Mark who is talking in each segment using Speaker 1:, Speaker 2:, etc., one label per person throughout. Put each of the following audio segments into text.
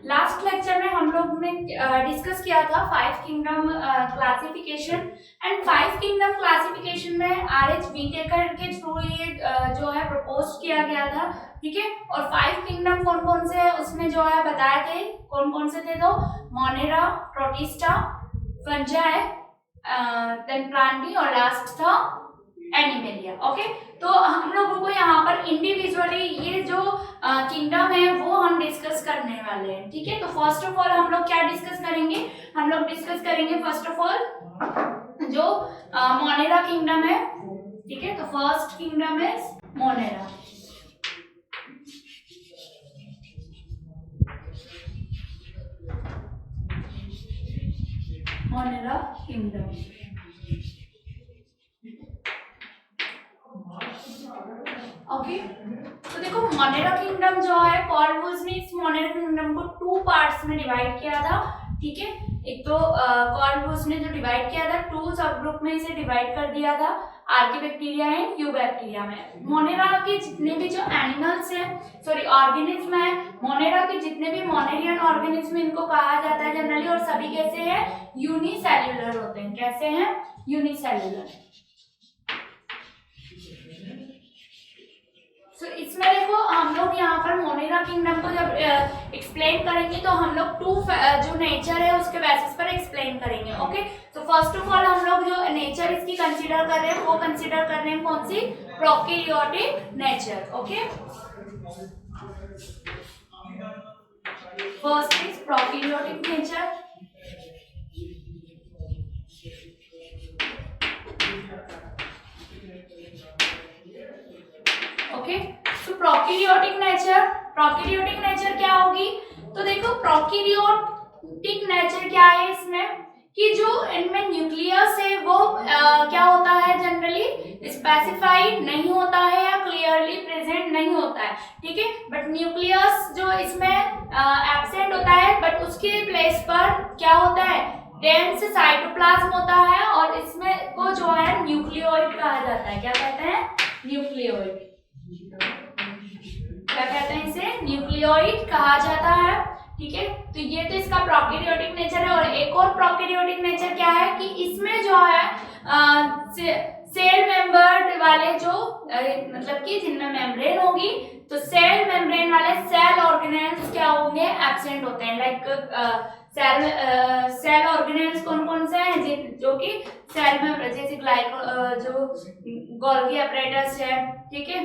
Speaker 1: Last lecture में हम लोग ने डिस्कस किया था 5 kingdom classification and 5 kingdom classification में आर.एच. व्हिटेकर के थ्रू ये जो है प्रपोज किया गया था, ठीक है। और 5 किंगडम कौन कौन से है उसमें जो है बताए थे, कौन कौन से थे, तो Monera, Protista, Fungi, then Plantae और लास्ट था एनिमेलिया। ओके, तो हम लोगों को यहाँ पर इंडिविजुअली ये जो किंगडम है वो हम डिस्कस करने वाले हैं, ठीक है। तो फर्स्ट ऑफ ऑल हम लोग क्या डिस्कस करेंगे, हम लोग डिस्कस करेंगे फर्स्ट ऑफ ऑल जो मोनेरा किंगडम है, ठीक है। तो first kingdom is Monera. Monera kingdom, okay. तो देखो मोनेरा किंगडम जो है, कॉर्वुस ने इस मोनेरा किंगडम को 2 पार्ट्स में डिवाइड किया था, ठीक है। एक तो कॉर्वुस ने जो डिवाइड किया था 2 सब ग्रुप में इसे डिवाइड कर दिया था, आर्किबैक्टीरिया एंड यूबैक्टीरिया में। मोनेरा के जितने भी जो एनिमल्स हैं, सॉरी ऑर्गेनिज्म है, मोनेरा के जितने भी मोनेरियन ऑर्गेनिज्म इनको कहा जाता है जनरली, और सभी कैसे हैं, यूनिसेल्युलर होते हैं। कैसे हैं, यूनिसेल्युलर। तो इसमें देखो हम लोग यहाँ पर मोनेरा किंगडम को जब एक्सप्लेन करेंगे तो हम लोग 2 जो नेचर है उसके बेसिस पर एक्सप्लेन करेंगे, ओके। तो फर्स्ट ऑफ ऑल हम लोग जो नेचर इसकी कंसीडर कर रहे हैं वो कंसीडर कर रहे हैं कौन सी, prokaryotic nature, okay. First is prokaryotic nature, okay. तो प्रोकैरियोटिक नेचर क्या होगी, तो देखो प्रोकैरियोटिक नेचर क्या है इसमें, कि जो इनमें न्यूक्लियस है वो क्या होता है, जनरली स्पेसिफाइड नहीं होता है या क्लियरली प्रेजेंट नहीं होता है, ठीक है। बट न्यूक्लियस जो इसमें एब्सेंट होता है, बट उसके प्लेस पर क्या होता है, डेंस साइटोप्लाज्म होता है, और इसमें को जो है न्यूक्लियोइड कहा जाता है। क्या कहते हैं, न्यूक्लियोइड। क्या कहते हैं इसे, न्यूक्लियोइड कहा जाता है, ठीक है। तो ये तो इसका प्रोकैरियोटिक नेचर है। और एक और प्रोकैरियोटिक नेचर क्या है कि इसमें जो है सेल मेंबर्ड वाले जो मतलब कि जिनमें मेम्ब्रेन होगी, तो सेल मेम्ब्रेन वाले सेल ऑर्गेनेल्स क्या होंगे, एब्सेंट होते हैं। लाइक सेल ऑर्गेनेल्स कौन कौन से हैं, जो कि सेल में जैसे जो गोल्गी अपरेटस है, ठीक है।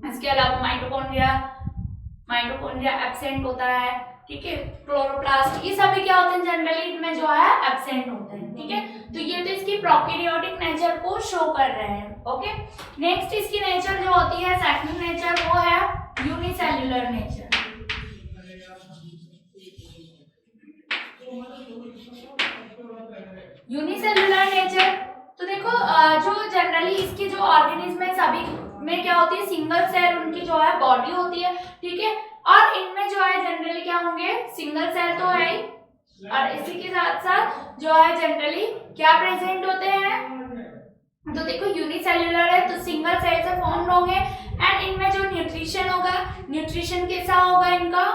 Speaker 1: इसके अलावा माइटोकॉन्ड्रिया एब्सेंट होता है, ठीक है। क्लोरोप्लास्ट, ये सभी क्या होते हैं, जनरली इनमें जो है एब्सेंट होते हैं, ठीक है। तो ये तो इसकी प्रोकैरियोटिक नेचर को शो कर रहे हैं, ओके। नेक्स्ट इसकी नेचर जो होती है, सेकंड नेचर, वो है यूनिसेल्युलर नेचर। यूनिसेल्युलर नेचर, तो देखो जो जनरली इसके जो ऑर्गेनिज्म है सभी में क्या होती है, सिंगल सेल उनकी जो है बॉडी होती है, ठीक है। और इनमें जो है जनरली क्या होंगे, सिंगल सेल तो है ही, और इसी के साथ साथ जो है जनरली क्या प्रेजेंट होते हैं, तो देखो यूनिसेल्युलर है तो सिंगल सेल से फॉर्म होंगे। एंड इनमें जो न्यूट्रिशन होगा, न्यूट्रिशन कैसा होगा इनका,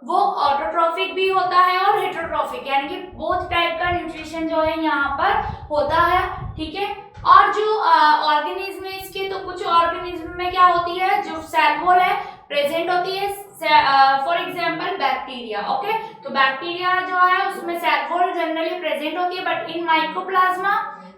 Speaker 1: वो ऑटोट्रॉफिक भी होता है और हेटेरोट्रॉफिक, यानी कि बोथ टाइप का न्यूट्रिशन जो है यहाँ पर होता है, ठीक है। और जो ऑर्गेनिज्म है इसके, तो कुछ ऑर्गेनिज्म में क्या होती है, जो सेल वॉल है प्रेजेंट होती है, फॉर एग्जांपल बैक्टीरिया, ओके। तो बैक्टीरिया जो है उसमें सेल वॉल जनरली प्रेजेंट होती है, but in mycoplasma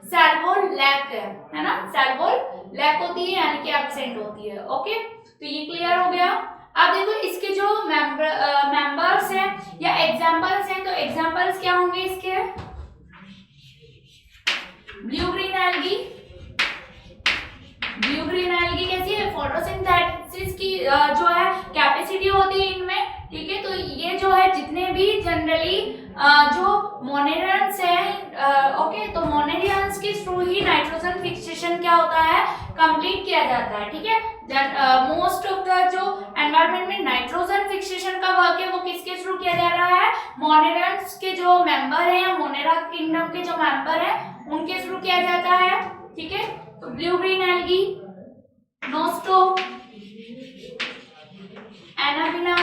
Speaker 1: cell wall lack है ना, सेल वॉल लैक होती है, यानी कि एब्सेंट होती है, ओके। तो ये क्लियर हो गया। अब देखो इसके जो मेंबर्स हैं या एग्जांपल्स हैं, तो एग्जांपल्स क्या होंगे इसके, blue green algae. Blue green algae कैसी है, फोटोसिंथेसिस की जो है कैपेसिटी होती है इनमें, ठीक है। तो ये जो है जितने भी जनरली जो मोनेरियंस है, ओके, तो मोनेरियंस के थ्रू ही नाइट्रोजन फिक्सेशन क्या होता है, कंप्लीट किया जाता है, ठीक है। मोस्ट ऑफ द जो एनवायरनमेंट में नाइट्रोजन फिक्सेशन का वर्क है वो किसके थ्रू किया जा रहा है, मोनेरियंस के जो मेंबर है या मोनेरा किंगडम के जो मेंबर है उनके थ्रू किया जाता है, ठीक है। तो blue green algae, Nostoc, Anabaena,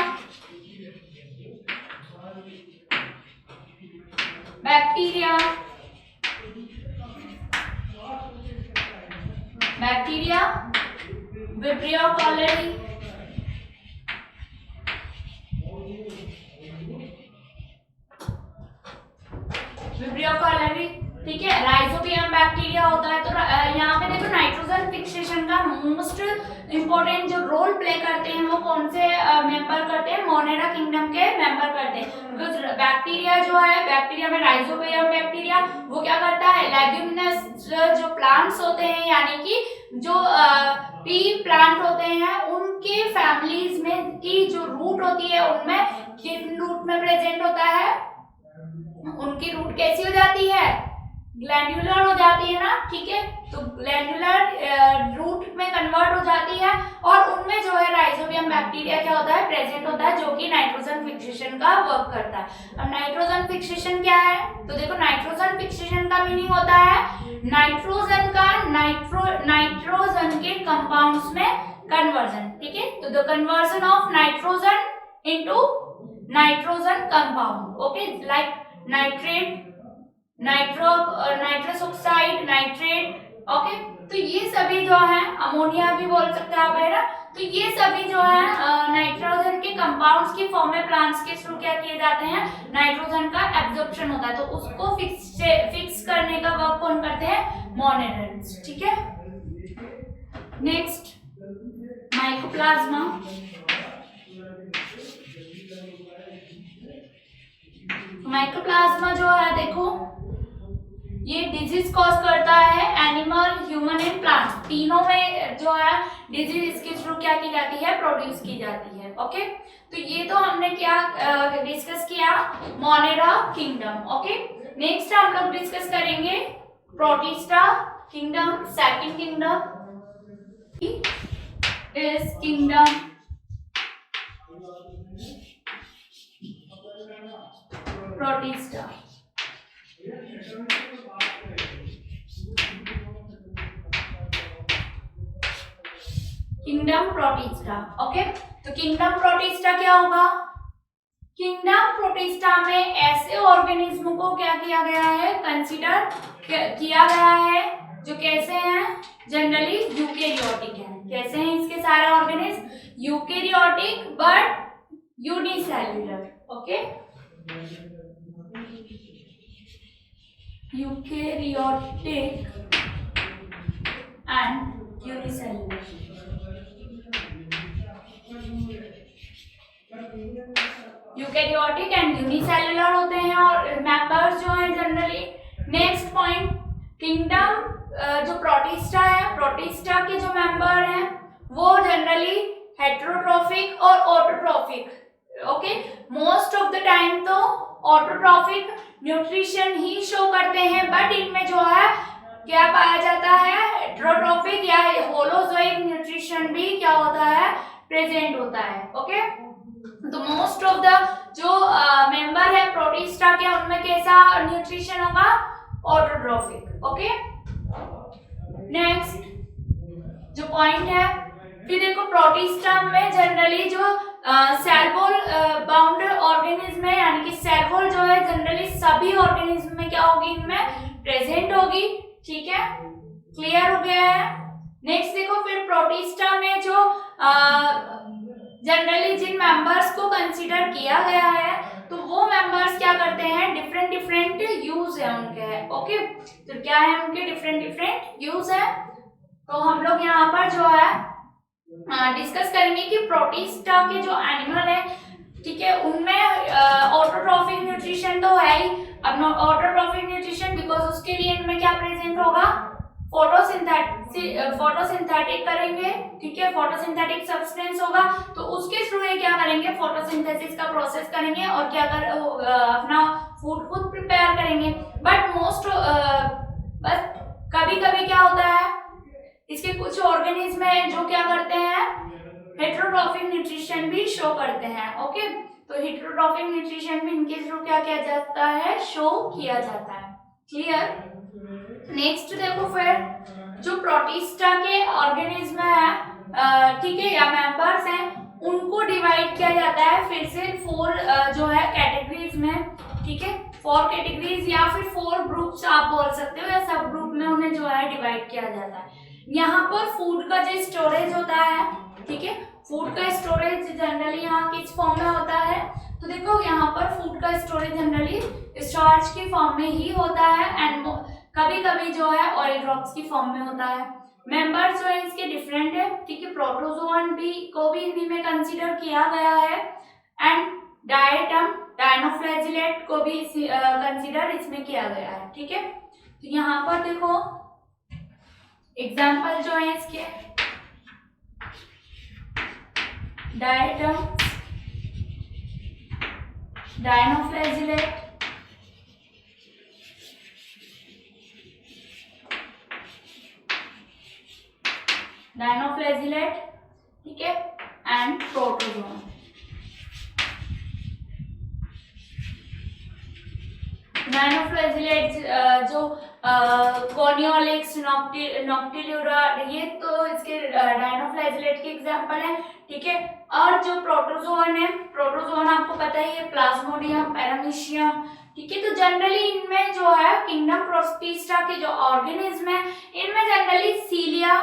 Speaker 1: bacteria, Vibrio cholerae, Vibrio cholerae, ठीक है। राइजोबियम बैक्टीरिया होता है। तो यहाँ पे देखो नाइट्रोजन फिक्सेशन का मोस्ट इंपॉर्टेंट जो रोल प्ले करते हैं वो कौन से मेंबर करते हैं, मोनेरा किंगडम के मेंबर करते हैं। तो बैक्टीरिया जो है, बैक्टीरिया में राइजोबियम बैक्टीरिया वो क्या करता है, लेग्यूमिनस जो प्लांट्स होते हैं यानी कि जो पी प्लांट होते हैं उनके फैमिलीज में की जो रूट होती है उनमें किन रूट में प्रेजेंट होता है, उनकी रूट कैसी हो जाती है, ग्लैंडुलर हो जाती है ना, ठीक है। तो ग्लैंडुलर रूट में कन्वर्ट हो जाती है और उनमें जो है राइजोबियम बैक्टीरिया क्या होता है, प्रेजेंट होता है, जो कि नाइट्रोजन फिक्सेशन का वर्क करता है। अब नाइट्रोजन फिक्सेशन क्या है, तो देखो नाइट्रोजन फिक्सेशन का मीनिंग होता है नाइट्रोजन का नाइट्रोजन के कंपाउंड्स में कन्वर्जन, ठीक है। तो the conversion of nitrogen into nitrogen compound, okay, like nitrate, nitrous oxide, nitrate, okay. तो ये सभी जो है, अमोनिया भी बोल सकते हैं आप, है ना। तो ये सभी जो है नाइट्रोजन के कंपाउंड्स की फॉर्म में प्लांट्स के थ्रू क्या किए जाते हैं, नाइट्रोजन का एब्जॉर्प्शन होता है। तो उसको फिक्स करने का वर्क कौन करते हैं, मोनेरेंट्स, ठीक है। Next mycoplasma. माइकोप्लाज्मा जो है देखो ये डिजीज कॉज करता है, एनिमल, ह्यूमन एंड प्लांट्स, तीनों में जो है डिजीज इसके थ्रू क्या की जाती है, प्रोड्यूस की जाती है, ओके। तो ये तो हमने क्या डिस्कस किया, मोनेरा किंगडम, ओके। नेक्स्ट हम लोग डिस्कस करेंगे protista kingdom, second kingdom is kingdom protista. Kingdom protista, okay. तो किंगडम प्रोटिस्टा क्या होगा, किंगडम प्रोटिस्टा में ऐसे ऑर्गेनिज्म को क्या किया गया है, कंसीडर किया गया है जो कैसे हैं, जनरली यूकेरियोटिक हैं। कैसे हैं इसके सारे organism, eukaryotic but unicellular, okay, eukaryotic and unicellular. Eukaryotic and unicellular होते हैं और मेंबर्स जो हैं जनरली। नेक्स्ट पॉइंट, किंगडम जो प्रोटिस्टा है, प्रोटिस्टा के जो मेंबर हैं वो जनरली हेटेरोट्रॉफिक और autotrophic, okay. Most of the time तो ऑटोट्रॉफिक न्यूट्रिशन ही शो करते हैं, बट इनमें जो है क्या पाया जाता है, हेटेरोट्रॉफिक या होलोजोइक न्यूट्रिशन भी क्या होता है, प्रेजेंट होता है, ओके। तो मोस्ट ऑफ द जो मेंबर है प्रोटिस्टा के उनमें कैसा न्यूट्रिशन होगा, ऑटोट्रॉफिक, ओके। नेक्स्ट जो पॉइंट है, फिर देखो प्रोटिस्टा में जनरली जो सेल वॉल बाउंड ऑर्गेनिज्म है, यानी कि सेल वॉल जो है जनरली सभी ऑर्गेनिज्म में क्या होगी, इनमें प्रेजेंट होगी, ठीक है, क्लियर हो गया है। नेक्स्ट देखो फिर प्रोटिस्टा में जो जनरली जिन मेंबर्स को कंसीडर किया गया है तो वो मेंबर्स क्या करते हैं, डिफरेंट डिफरेंट यूज है उनके, ओके। तो क्या है उनके डिफरेंट डिफरेंट यूज है। तो हम लोग यहाँ पर जो है डिस्कस करेंगे कि प्रोटिस्टा के जो एनिमल है, ठीक है, उनमें ऑटोट्रॉफिक न्यूट्रिशन तो है ही। अब ऑटोट्रॉफिक न्यूट्रिशन बिकॉज उसके लिए इनमें क्या प्रेजेंट होगा, फोटोसिंथेटिक करेंगे, ठीक है, फोटोसिंथेटिक सब्सटेंस होगा। तो उसके थ्रू ये क्या करेंगे, फोटोसिंथेसिस का प्रोसेस करेंगे और क्या अपना फूड खुद प्रिपेयर करेंगे। बट बस कभी कभी क्या होता है, इसके कुछ ऑर्गेनिज्म है जो क्या करते हैं, हेटेरोट्रॉफिक न्यूट्रिशन भी शो करते हैं, ओके। तो हेटेरोट्रॉफिक न्यूट्रिशन भी इनके थ्रू क्या किया जाता है, शो किया जाता है, क्लियर। नेक्स्ट देखो फिर जो प्रोटिस्टा के ऑर्गेनिज्म है, ठीक है, या मेंबर्स हैं, उनको डिवाइड किया जाता है फिर से 4 जो है कैटेगरीज में, ठीक है, 4 कैटेगरीज या फिर 4 ग्रुप्स आप बोल सकते हो, या सब ग्रुप में उन्हें जो है डिवाइड किया जाता है। यहाँ पर फूड का जो स्टोरेज होता है, ठीक है, फूड का स्टोरेज जनरली यहाँ किस फॉर्म में होता है, तो देखो यहाँ पर फूड का स्टोरेज जनरली स्टार्च की फॉर्म में ही होता है एंड कभी कभी जो है ऑयल ड्रॉप्स की फॉर्म में होता है। मेंबर्स जो है इसके डिफरेंट है, ठीक है, प्रोटोजोअन भी को भी हिंदी में कंसीडर किया गया है एंड डायटम डायनोफ्लैजिलेट को भी कंसीडर इसमें किया गया है, ठीक है। तो यहाँ पर देखो एग्जाम्पल जो है इसके, डायटम डायनोफ्लैजिलेट, ठीक है, एंड प्रोटोजोन। डायनोफ्लैजिलेट जो कॉर्नियोलिक्स, नॉक्टिल्यूरा, ये तो इसके डायनोफ्लैजिलेट के एग्जांपल है, ठीक है। और जो प्रोटोजोन है, प्रोटोजोन आपको पता ही है, प्लाज्मोडियम, पैरामीशियम, ठीक है। तो जनरली इनमें जो है किंगडम प्रोटिस्टा के जो ऑर्गेनिज्म है, इनमें जनरली सीलिया,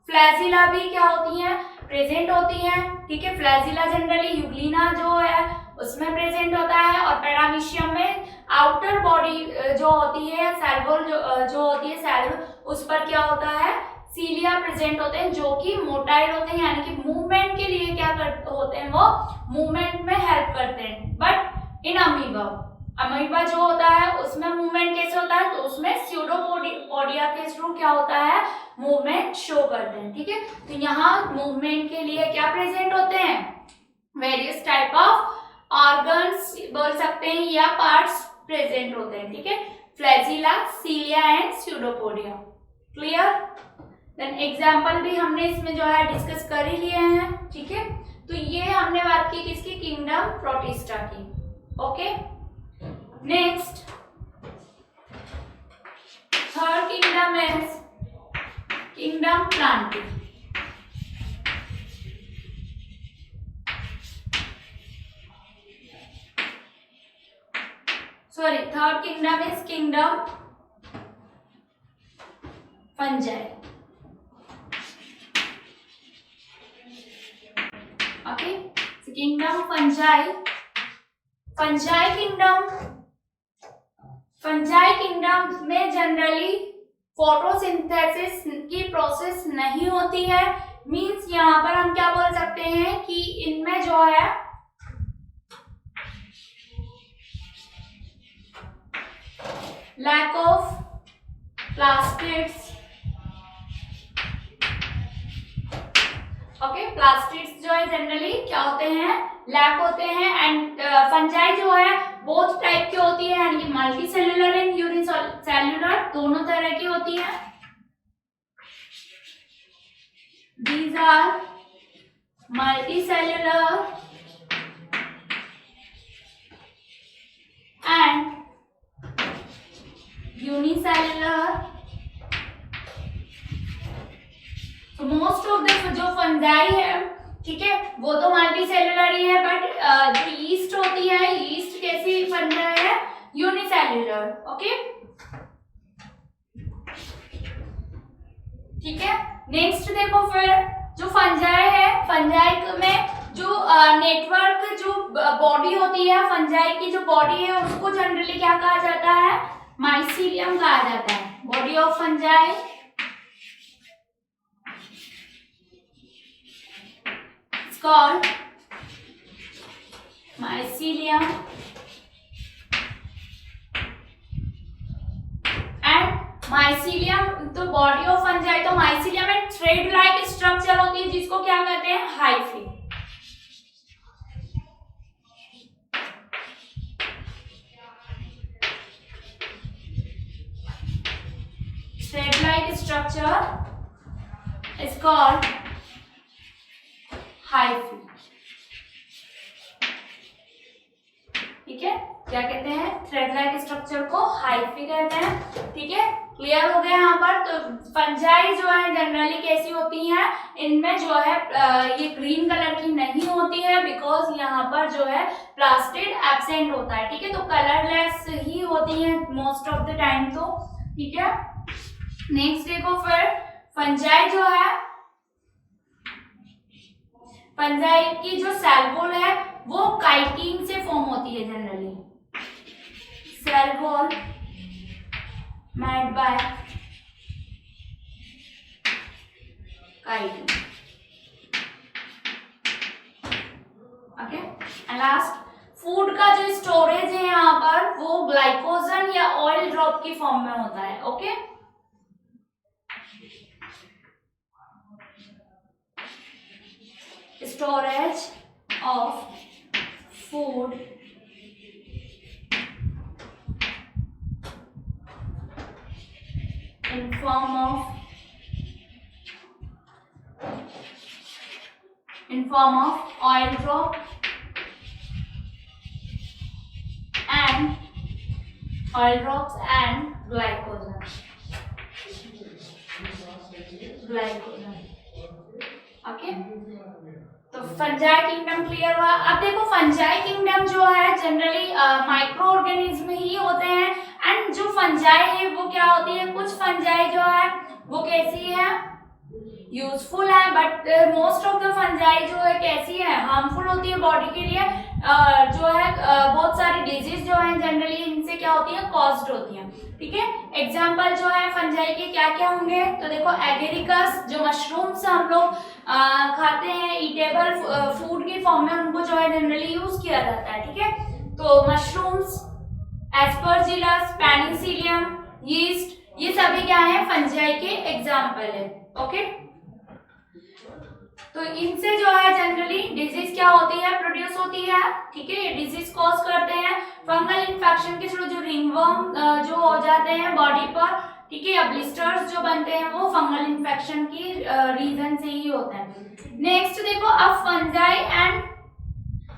Speaker 1: फ्लैजिला भी क्या होती हैं, प्रेजेंट होती हैं, ठीक है। फ्लैजिला जनरली यूग्लिना जो है उसमें प्रेजेंट होता है और पैरामीशियम में आउटर बॉडी जो होती है, सैल्वल जो होती है, सैल्व, उस पर क्या होता है, सीलिया प्रेजेंट होते हैं जो कि मोटाइल होते हैं, यानी कि मूवमेंट के लिए क्या होते हैं, वो मूवमेंट में हेल्प करते हैं। बट इन अमीबा जो होता है उसमें मूवमेंट कैसे होता है, तो उसमें स्यूडोपोडिया के थ्रू क्या होता है, मूवमेंट शो करते हैं, ठीक है। तो यहाँ मूवमेंट के लिए क्या प्रेजेंट होते हैं, वेरियस टाइप ऑफ ऑर्गन्स बोल सकते हैं या पार्ट्स प्रेजेंट होते हैं, ठीक है। Flagella, cilia and pseudopodia, clear. Then example भी हमने इसमें जो है डिस्कस कर ही लिए हैं, ठीक है। तो ये हमने बात की किसकी, किंगडम प्रोटिस्टा की, okay. Next third kingdom is kingdom Plantae. Sorry, third kingdom is kingdom fungi. Okay, so kingdom fungi. Fungi kingdom में जनरली फोटोसिंथेसिस की प्रोसेस नहीं होती है, मींस यहाँ पर हम क्या बोल सकते हैं कि इनमें जो है lack of plastids, okay. Plastids जो है जनरली क्या होते हैं, लैक होते हैं एंड फंजाई जो है बोथ टाइप की होती है, यानी कि मल्टी सेल्यूलर एंड यूनिसेल्यूलर, दोनों तरह की होती है। These are multi cellular and unicellular. तो मोस्ट ऑफ द जो फंजाई है, ठीक है, वो तो मल्टी सेल्यूलर ही है, बट जो यीस्ट होती है, यीस्ट कैसी फंजाई है, यूनिसेल्यूलर, ओके, ठीक है। नेक्स्ट देखो फिर जो फंजाई है, फंजाई में जो नेटवर्क जो बॉडी होती है, फंजाई की जो बॉडी है उसको जनरली क्या कहा जाता है, माइसीलियम कहा जाता है। Body of fungi it's called mycelium and mycelium, तो बॉडी ऑफ फंजाई, तो माइसीलियम में थ्रेड लाइक स्ट्रक्चर होती है जिसको क्या कहते हैं, hyphae. thread-like structure is called hyphae, ठीक है। क्या कहते हैं, थ्रेड लाइक स्ट्रक्चर को हाइफी कहते हैं, ठीक है। क्लियर हो गया यहाँ पर। तो फंजाई जो है जनरली कैसी होती हैं, इनमें जो है ये ग्रीन कलर की नहीं होती है, बिकॉज यहाँ पर जो है प्लास्टिड एब्सेंट होता है, ठीक है। तो कलरलेस ही होती है मोस्ट ऑफ द टाइम, तो ठीक है। नेक्स्ट देखो फिर फंजाई जो है, फंजाई की जो सेल वॉल है वो काइटिन से फॉर्म होती है generally, cell wall made by chitin. Okay, and last, food का जो स्टोरेज है यहाँ पर वो ग्लाइकोजन या ऑयल ड्रॉप की फॉर्म में होता है। Okay, storage of food in form of oil drop and oil drops and glycogen. Okay, तो फंजाई किंगडम क्लियर हुआ। अब देखो फंजाई किंगडम जो है जनरली माइक्रो ऑर्गेनिज्म ही होते हैं, एंड जो फंजाई है वो क्या होती है, कुछ फंजाई जो है वो कैसी है, यूजफुल है, but most of the fungi जो है कैसी है, हार्मफुल होती है बॉडी के लिए। जो है बहुत सारी डिजीज जो है जनरली इनसे क्या होती है, कॉज्ड होती है। ठीक है, एग्जांपल जो है फंजाई के क्या क्या होंगे, तो देखो एगेरिकस, जो मशरूम्स हम लोग खाते हैं, ईटेबल फूड की फॉर्म में उनको जो है जनरली यूज किया जाता है। ठीक है, तो मशरूम्स, एस्परजिलस, पेनिसिलियम, यीस्ट, ये सभी क्या है, फंजाई के एग्जाम्पल है। ओके, तो इनसे जो है जनरली डिजीज क्या होती है, प्रोड्यूस होती है। ठीक है, ये डिजीज कॉज करते हैं फंगल इन्फेक्शन के थ्रू, जो रिंगवर्म जो हो जाते हैं बॉडी पर। ठीक है, या ब्लिस्टर्स जो बनते हैं वो फंगल इन्फेक्शन की रीजन से ही होते हैं। नेक्स्ट देखो, अब फंजाई एंड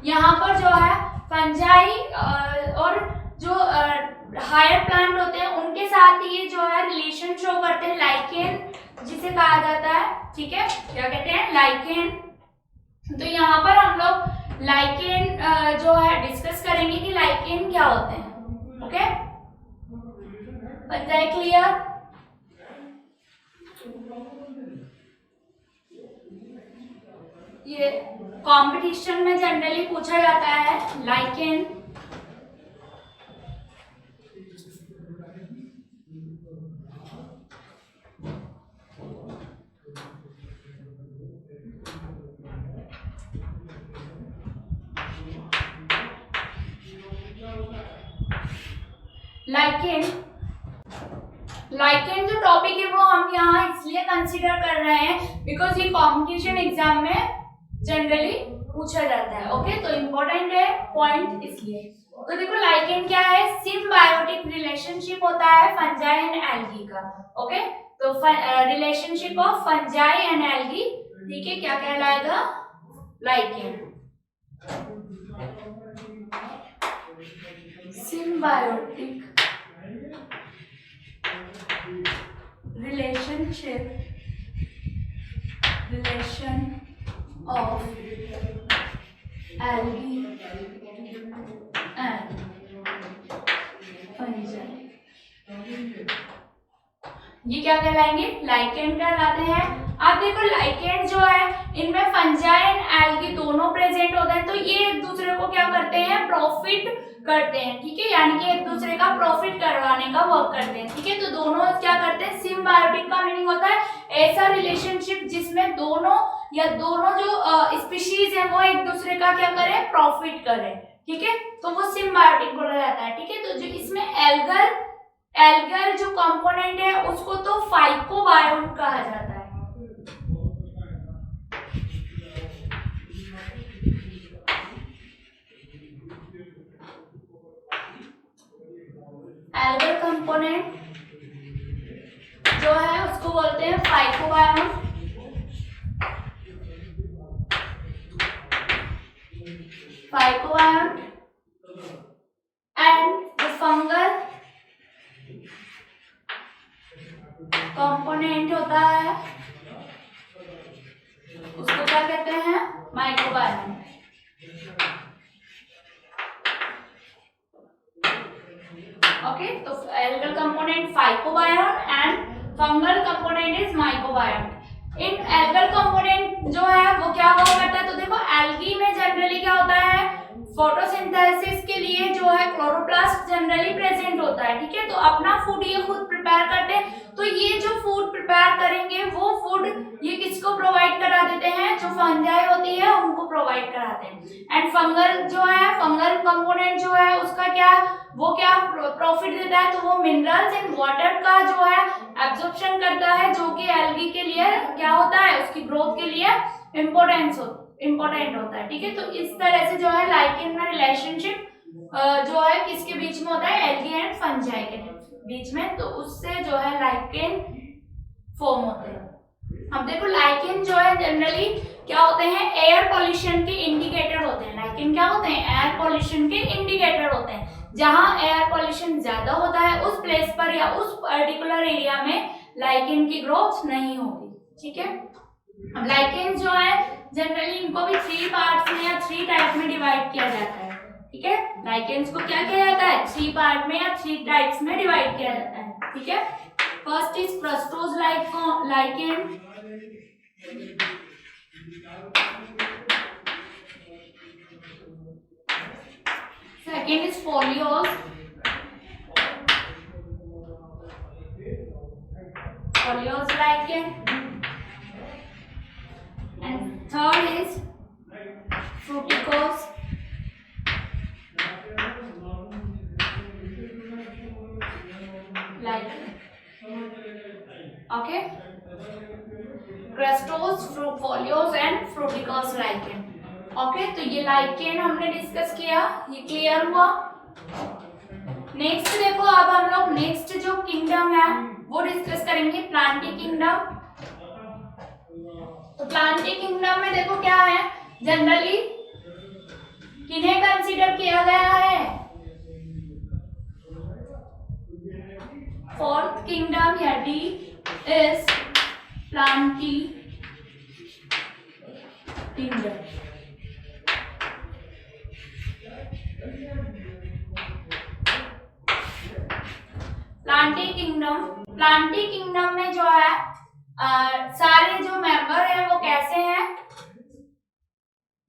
Speaker 1: यहाँ पर जो है फंजाई और जो हायर प्लांट होते हैं उनके साथ ये जो है रिलेशन शो करते हैं, लाइकेन जिसे कहा जाता है। ठीक है, क्या कहते हैं, लाइकेन। तो यहाँ पर हम लोग लाइकेन जो है डिस्कस करेंगे कि लाइकेन क्या होते हैं। Okay, fungi clear. ये कंपटीशन में जनरली पूछा जाता है लाइकेन। लाइकेन जो टॉपिक है वो हम यहाँ इसलिए कंसीडर कर रहे हैं बिकॉज ये कॉम्पिटिशन एग्जाम में जनरली पूछा जाता है। ओके, तो इम्पोर्टेंट है पॉइंट इसलिए। तो देखो लाइकेन क्या है, सिम्बायोटिक रिलेशनशिप होता है फंजाई एंड एल्गी का। ओके, तो relationship of fungi and algae, ठीक है, क्या कहलाएगा, lichen. Symbiotic relation of algae and fungi, ये क्या कहलाएंगे, लाइकेन कहलाते हैं। अब देखो लाइकेन जो है इनमें फंजाई एंड एल्गी दोनों प्रेजेंट होते हैं, तो ये एक दूसरे को क्या करते हैं, प्रॉफिट करते हैं। ठीक है, यानी कि एक दूसरे का प्रॉफिट करवाने का वर्क करते हैं। ठीक है, तो दोनों क्या करते हैं, सिम्बायोटिक का मीनिंग होता है ऐसा रिलेशनशिप जिसमें दोनों जो स्पीशीज है वो एक दूसरे का क्या करें, प्रॉफिट करें। ठीक है, तो वो सिम्बायोटिक बोला जाता है। ठीक है, तो जो इसमें एल्गल जो कंपोनेंट है उसको तो फाइकोबायोट कहा जाता है। एल्गल कंपोनेंट जो है उसको बोलते हैं phycobiont. And the fungal component होता है उसको क्या कहते हैं, माइक्रोबायोम। ओके, तो algal component phycobiont and fungal component is microbiome. Probiotic. इन एल्गल कंपोनेंट जो है वो क्या हुआ करता है, तो देखो एल्गी में जनरली क्या होता है, फोटोसिंथेसिस के लिए जो है क्लोरोप्लास्ट जनरली प्रेजेंट होता है, ठीक है। तो अपना फूड ये खुद प्रिपेयर करते हैं, तो ये जो फूड प्रिपेयर करेंगे वो फूड ये किसको प्रोवाइड करा देते हैं, जो फंजाई होती है उनको प्रोवाइड कराते हैं। एंड फंगल जो है, फंगल कंपोनेंट जो है उसका क्या, वो क्या प्रॉफिट देता है, तो वो मिनरल्स एंड वाटर का जो है एब्जॉर्प्शन करता है, जो कि एल्गी के लिए क्या होता है, उसकी ग्रोथ के लिए इम्पोर्टेंट होता है, ठीक है। तो इस तरह से जो है लाइकेन में रिलेशनशिप जो है किसके बीच में होता है, एल्गी एंड फंजाई के बीच में, तो उससे जो है लाइकेन फॉर्म होते हैं। अब देखो लाइकेन जो है जनरली क्या होते हैं, एयर पॉल्यूशन के इंडिकेटर होते हैं। लाइकेन क्या होते हैं, एयर पॉल्यूशन के इंडिकेटर होते हैं। जहां एयर पॉल्यूशन ज्यादा होता है उस प्लेस पर या उस पर्टिकुलर एरिया में लाइकेन की ग्रोथ नहीं होगी, ठीक है। अब लाइकेन जो है जनरली इनको भी 3 पार्ट्स में या 3 टाइप में डिवाइड किया जाता है, ठीक है। लाइकेन्स को क्या किया जाता है, 3 पार्ट में या 3 टाइप्स में डिवाइड किया जाता है, ठीक है। First is fruticose lichen, second is foliose lichen, and third is fruticose lichen, okay, crustose, foliose and fruticose lichen, okay। तो ये लाइकेन हमने डिस्कस किया, ये क्लियर हुआ। नेक्स्ट देखो, अब हम लोग नेक्स्ट जो किंगडम है वो डिस्कस करेंगे, प्लांटी किंगडम। तो प्लांटी किंगडम में देखो क्या है, जनरली किन्हें कंसीडर किया गया है, फोर्थ किंगडम या D is Plantae kingdom. Plantae kingdom में जो है सारे जो मेंबर हैं वो कैसे हैं,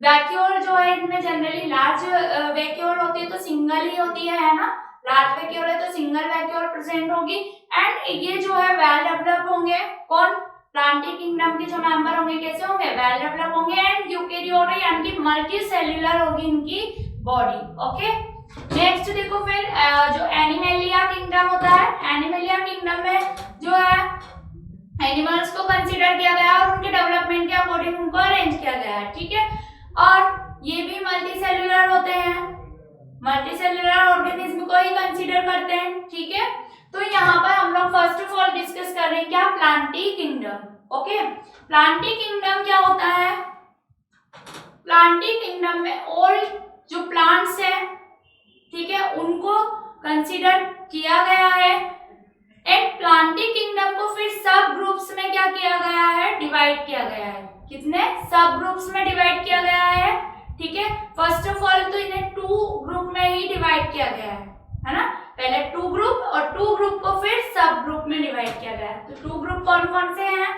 Speaker 1: वैक्यूल जो है इनमें जनरली लार्ज वैक्यूल होती है तो सिंगल ही होती है ना, लार्ज वैक्यूल है तो सिंगल वैक्यूल प्रेजेंट होगी। एंड ये जो है वेल डेवलप होंगे, कौन, प्लांटी किंगडम के जो मेंबर होंगे कैसे होंगे, वेल डेवलप होंगे एंड यूकेरियोटिक यानी कि मल्टी सेल्यूलर होगी इनकी बॉडी, ओके। नेक्स्ट देखो फिर जो एनिमेलिया किंगडम होता है, एनिमेलिया किंगडम में जो है एनिमल्स को कंसीडर किया गया और उनके डेवलपमेंट के अकॉर्डिंग उनको अरेंज किया गया है, ठीक है। और ये भी मल्टी सेल्यूलर होते हैं, मल्टी सेल्यूलर ऑर्गेनिज्म को ही कंसीडर करते हैं, ठीक है। तो यहाँ पर हम लोग फर्स्ट ऑफ ऑल डिस्कस कर रहे हैं क्या, Plantae kingdom, okay. Plantae kingdom क्या होता है, प्लांटी किंगडम में ऑल जो प्लांट्स है, ठीक है, उनको कंसीडर किया गया है। एंड प्लांटी किंगडम को फिर सब ग्रुप्स में क्या किया गया है, डिवाइड किया गया है। कितने सब ग्रुप्स में डिवाइड किया गया है, ठीक है। फर्स्ट ऑफ ऑल तो इन्हें 2 ग्रुप में ही डिवाइड किया गया है ना, पहले 2 ग्रुप और 2 ग्रुप को फिर सब ग्रुप में डिवाइड किया गया है। तो 2 ग्रुप कौन कौन से हैं,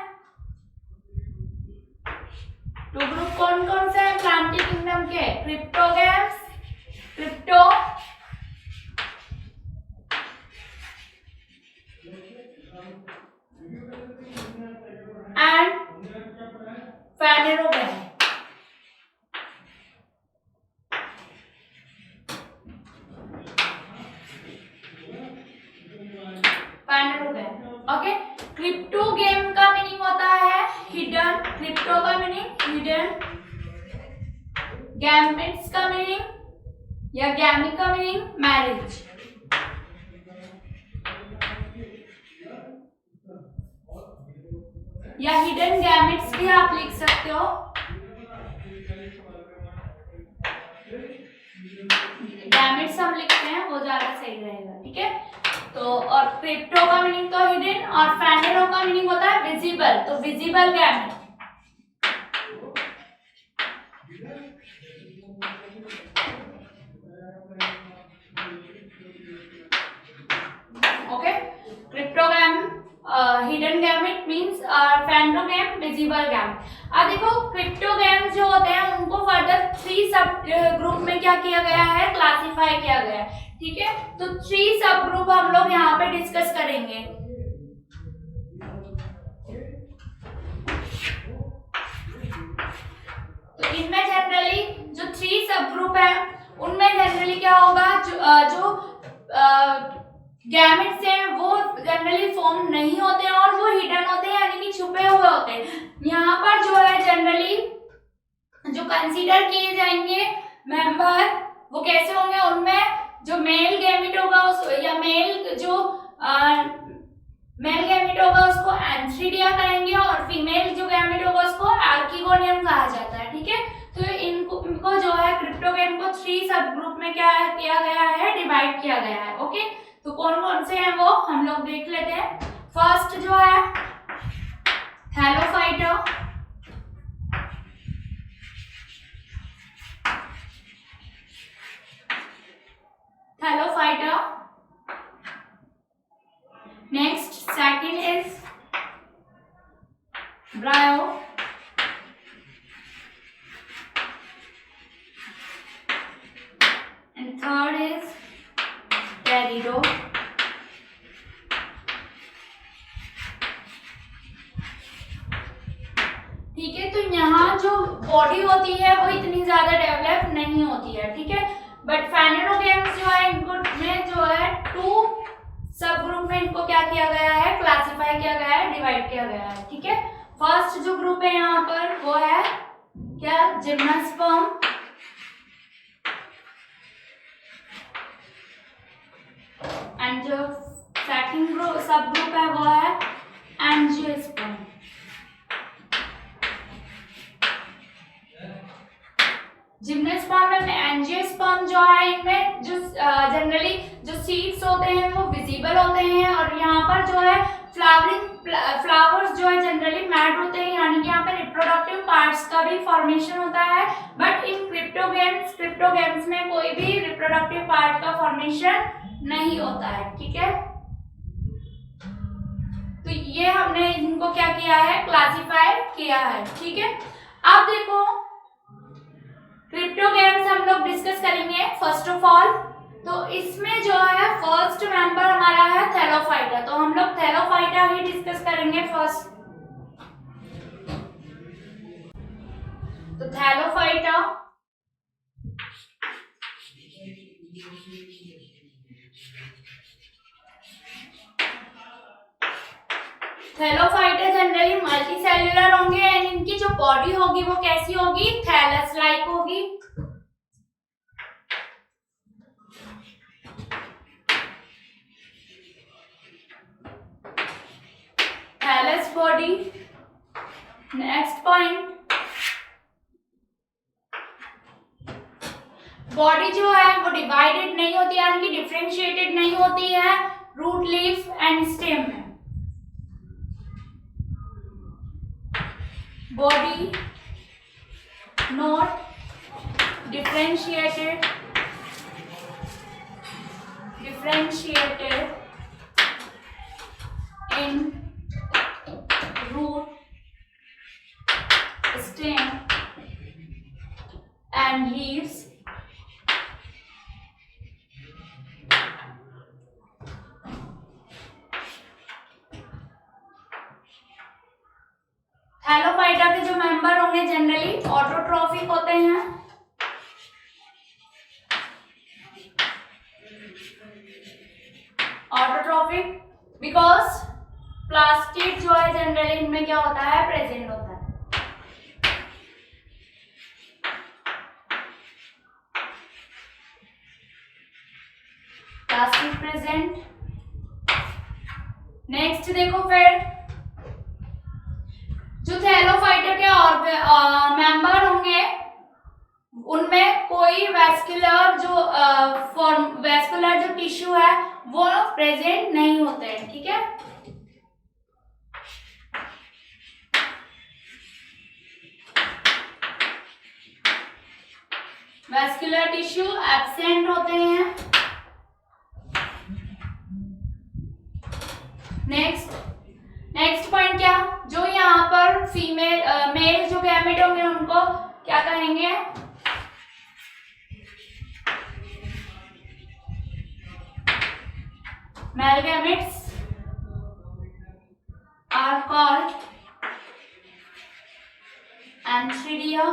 Speaker 1: 2 ग्रुप कौन कौन से हैं प्लांटी किंगडम के, cryptogams, crypto and phanerogam, okay. Cryptogam का मीनिंग होता है हिडन, क्रिप्टो का मीनिंग हिडन, गैमेट्स का मीनिंग या गैमी का मीनिंग मैरिज, या हिडन गैमेट्स भी आप लिख सकते हो, गैमेट्स हम लिखते हैं वो ज्यादा सही रहेगा, ठीक है। तो और क्रिप्टो का मीनिंग तो हिडन और फेनेरो का मीनिंग होता है विजिबल, तो visible gamete, okay. Cryptogam, hidden gamete means और सेंट्रोगैम, विजिबलगैम। अब देखो क्रिप्टोगैम्स जो होते हैं उनको फर्दर 3 सब ग्रुप में क्या किया गया है, क्लासिफाई किया गया है, ठीक है। तो 3 सब ग्रुप हम लोग यहाँ पे डिस्कस करेंगे। तो इनमें जनरली जो 3 सब ग्रुप है उनमें जनरली क्या होगा, जो गैमेट्स हैं वो जनरली फॉर्म नहीं होते हैं और वो हिडन होते हैं, यानी कि छुपे हुए होते हैं। यहाँ पर जो है जनरली जो कंसीडर किए जाएंगे मेंबर वो कैसे होंगे, उनमें जो मेल गैमेट होगा उस या मेल गैमेट होगा उसको एंथ्रीडिया कहेंगे और फीमेल जो गैमेट होगा उसको आर्किगोनियम कहा जाता है, ठीक है। तो इनको जो है क्रिप्टोगैम को 3 सब ग्रुप में क्या किया गया है, डिवाइड किया गया है, ओके। तो कौन कौन से हैं वो हम लोग देख लेते हैं। फर्स्ट जो है Thallophyta, Thallophyta. Next second is bryo, and third is pterido. ठीक है, तो यहाँ जो बॉडी होती है वो इतनी ज्यादा डेवलप नहीं होती है, ठीक है। बट फेनेरोगैम्स जो है इनको में जो है 2 सब ग्रुप में इनको क्या किया गया है, क्लासिफाई किया गया है, डिवाइड किया गया है, ठीक है। फर्स्ट जो ग्रुप है यहाँ पर वो है क्या, जिम्नोस्पर्म, एंड जो सेकंड ग्रुप सब ग्रुप है वो है एंजियोस्पर्म। जिम्नोस्पर्म में एंजियोस्पर्म जो है इनमें जो जनरली जो सीड्स होते हैं वो विजिबल होते हैं और यहाँ पर जो है फ्लावर्स जो है जनरली मैट होते हैं, यानी कि यहाँ पे रिप्रोडक्टिव पार्ट्स का भी फॉर्मेशन होता है। बट इन क्रिप्टोगैम्स में कोई भी रिप्रोडक्टिव पार्ट का फॉर्मेशन नहीं होता है, ठीक है। तो ये हमने इनको क्या किया है, क्लासिफाई किया है, ठीक है। अब देखो क्रिप्टोगैम्स हम लोग डिस्कस करेंगे फर्स्ट ऑफ ऑल। तो इसमें जो है फर्स्ट मेंबर हमारा है थैलोफाइटा, तो हम लोग थैलोफाइटा ही डिस्कस करेंगे फर्स्ट। तो थैलोफाइटा थैलोफाइटा जनरली मल्टीसेल्युलर होंगे एंड इनकी जो बॉडी होगी वो कैसी होगी, थैलस लाइक होगी। Thallus body. Next point, body जो है वो डिवाइडेड नहीं होती, यानी कि डिफरेंशिएटेड नहीं होती है रूट, लीफ एंड स्टेम में। Body not differentiated in root, stem and leaves. Thallophyta के जो मेंबर होंगे जनरली ऑटोट्रॉफिक होते हैं। ऑटोट्रॉफिक बिकॉज प्लास्टिड जो है जनरली इनमें क्या होता है, प्रेजेंट होता है। Plastid present. नेक्स्ट देखो फिर जो थैलोफाइटा के और मेंबर होंगे उनमें कोई वैस्कुलर जो टिश्यू है वो प्रेजेंट नहीं होते हैं, ठीक है। वैस्कुलर टिश्यू एब्सेंट होते हैं। नेक्स्ट पॉइंट क्या, जो यहाँ पर फीमेल मेल जो गैमेट होंगे उनको क्या कहेंगे? Male gametes are called antheridia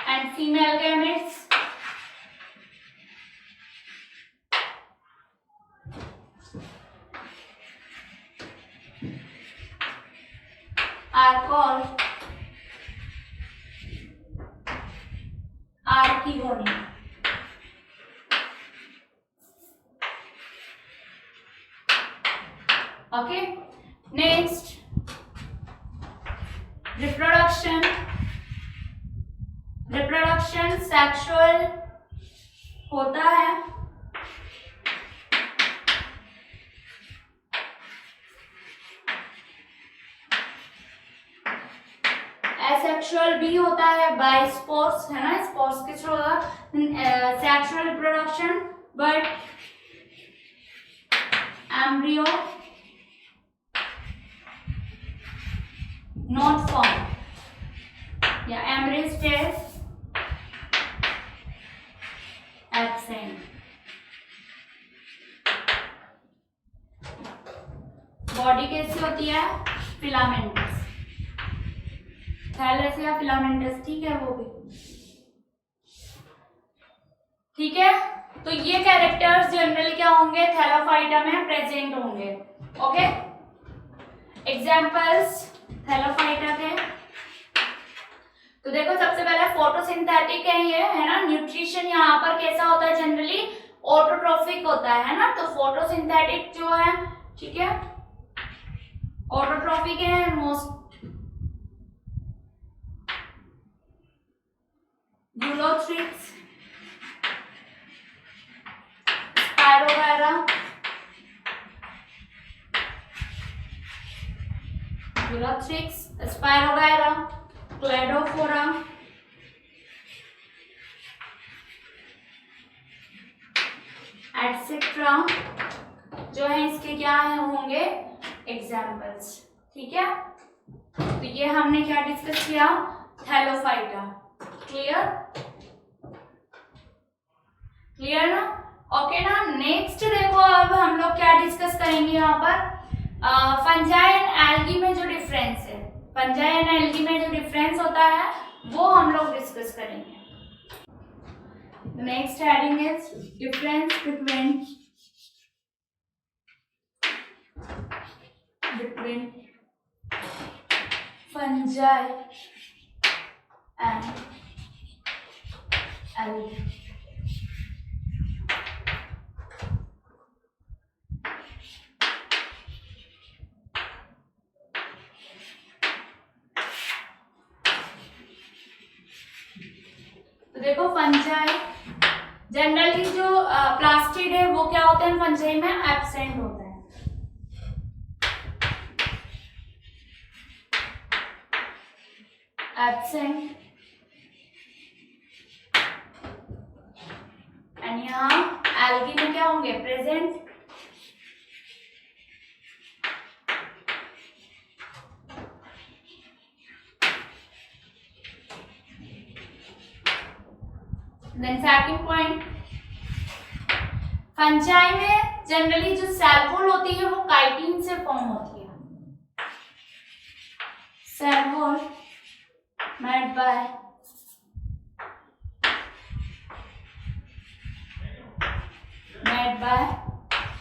Speaker 1: and female gametes are called archegony. Okay, next reproduction sexual होता है, एसेक्सुअल भी होता है बाय स्पोर्स, है ना, स्पोर्स के थ्रू होगा sexual reproduction, but embryo not formed, या embryo stays absent. बॉडी कैसी होती है? फिलामेंटस, थैलस या फिलामेंटस, ठीक है, वो भी ठीक है। तो ये कैरेक्टर्स जनरली क्या होंगे? थैलोफाइटा में प्रेजेंट होंगे। ओके, एग्जांपल्स थैलोफाइटा के, तो देखो सबसे पहले फोटोसिंथेटिक है ये, है ना। न्यूट्रिशन यहाँ पर कैसा होता है? जनरली ऑटोट्रोफिक होता है ना। तो फोटोसिंथेटिक जो है, ठीक है, ऑटोट्रोफिक है most, Ulothrix, spirogyra, Ulothrix, spirogyra, Cladophora, etcetera जो है इसके क्या है होंगे? एग्जाम्पल्स, ठीक है। तो ये हमने क्या डिस्कस किया? थैलोफाइटा। क्लियर? क्लियर ना? ओके ना। नेक्स्ट देखो, अब हम लोग क्या डिस्कस करेंगे यहाँ पर? फंजाई एंड एल्गी में जो डिफरेंस है, फंजाई एंड एल्गी में जो डिफरेंस होता है वो हम लोग डिस्कस करेंगे। Next heading is difference between fungi and algae. तो देखो फंजाई जनरली जो प्लास्टिड है वो क्या होते हैं? फंजाई में एब्सेंट होता है। एब्सेंट, एंड यहाँ एल्गी में क्या होंगे? Present. Then second point, fungi में जनरली जो सेल वॉल होती है वो काइटिन से फॉर्म होती है। Cell wall made by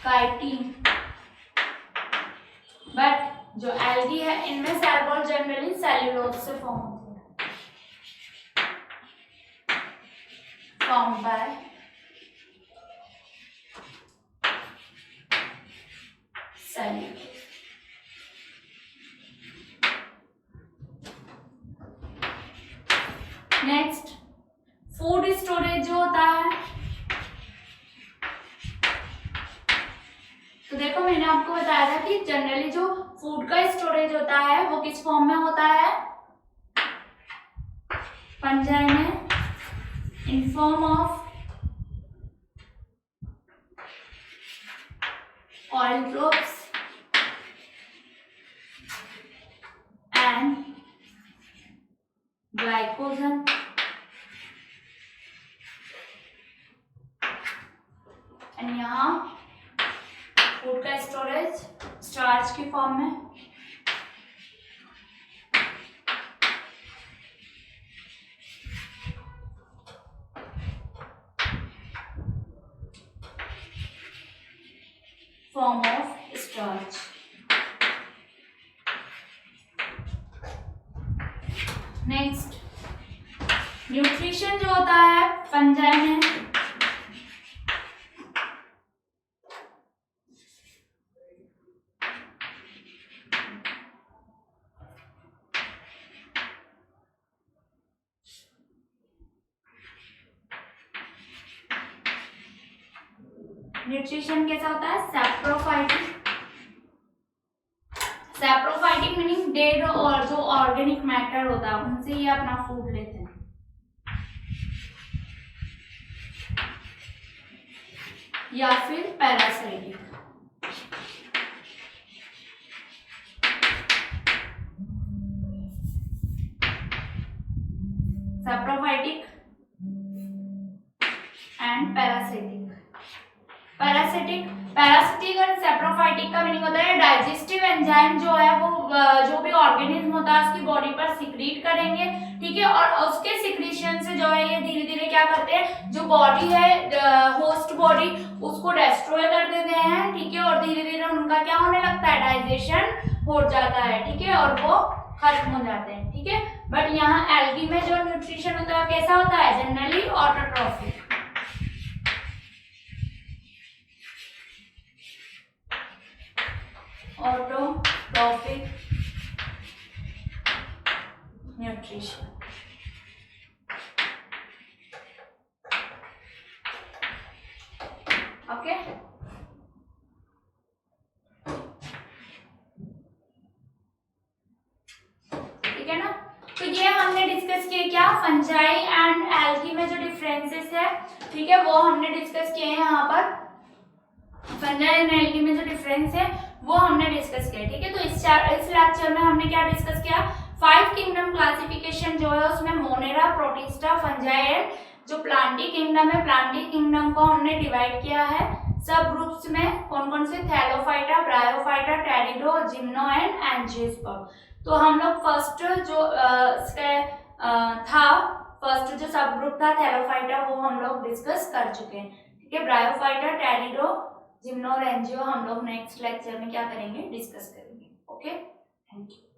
Speaker 1: chitin, but जो एल्गी है इनमें सेल वॉल जनरली सेल्यूलोज से फॉर्म होती है, formed by cellulose. Next food storage जो होता है, तो देखो मैंने आपको बताया था कि जनरली जो फूड का स्टोरेज होता है वो किस फॉर्म में होता है? फंजाई में in form of allotropes and glycogen and यहाँ फूड का स्टोरेज स्टार्च की फॉर्म में, form of starch. Next nutrition जो होता है फंजाई में, न्यूट्रिशन कैसा होता है सैप्रोफाइटिक। सैप्रोफाइटिक मीनिंग डेड और जो ऑर्गेनिक मैटर होता है उनसे ये अपना फूड लेते हैं। या फिर parasitic. Saprophytic and parasitic. Parasitic और सैप्रोफाइटिक का मीनिंग होता है डाइजेस्टिव एंजाइम जो है वो जो भी ऑर्गेनिज्म होता है उसकी बॉडी पर सिक्रीट करेंगे, ठीक है, और उसके सिक्रीशन से जो है ये धीरे धीरे क्या करते हैं, जो बॉडी है होस्ट बॉडी उसको डिस्ट्रॉय कर देते हैं, ठीक है, और धीरे धीरे उनका क्या होने लगता है डाइजेशन हो जाता है, ठीक है, और वो खत्म हो जाते हैं, ठीक है। बट यहाँ एल्गी में जो न्यूट्रिशन होता है कैसा होता है generally autotrophic. Autotrophic nutrition. Okay, ठीक है ना। तो ये हमने डिस्कस किया क्या फंजाई एंड एल्गी में जो डिफरेंसेस है, ठीक है, वो हमने डिस्कस किए हैं यहाँ पर। फंजाई एंड एल्गी में जो डिफरेंस है वो हमने डिस्कस किया, ठीक है। तो इस लेक्चर में हमने क्या डिस्कस किया, 5 किंगडम क्लासिफिकेशन जो है उसमें मोनेरा, प्रोटिस्टा, फंजाई एंड जो प्लांटी किंगडम है, प्लांटी किंगडम को हमने डिवाइड किया है सब ग्रुप्स में। कौन कौन से, Thallophyta, bryophyta, टेरिडो, gymno and angiosperm. तो हम लोग फर्स्ट जो था फर्स्ट जो सब ग्रुप था थैलोफाइटा वो हम लोग डिस्कस कर चुके हैं, ठीक है। ब्रायोफाइटा, टेरिडो, जिम्नो और एंजियो हम लोग नेक्स्ट लेक्चर में क्या करेंगे डिस्कस करेंगे। Okay, thank you.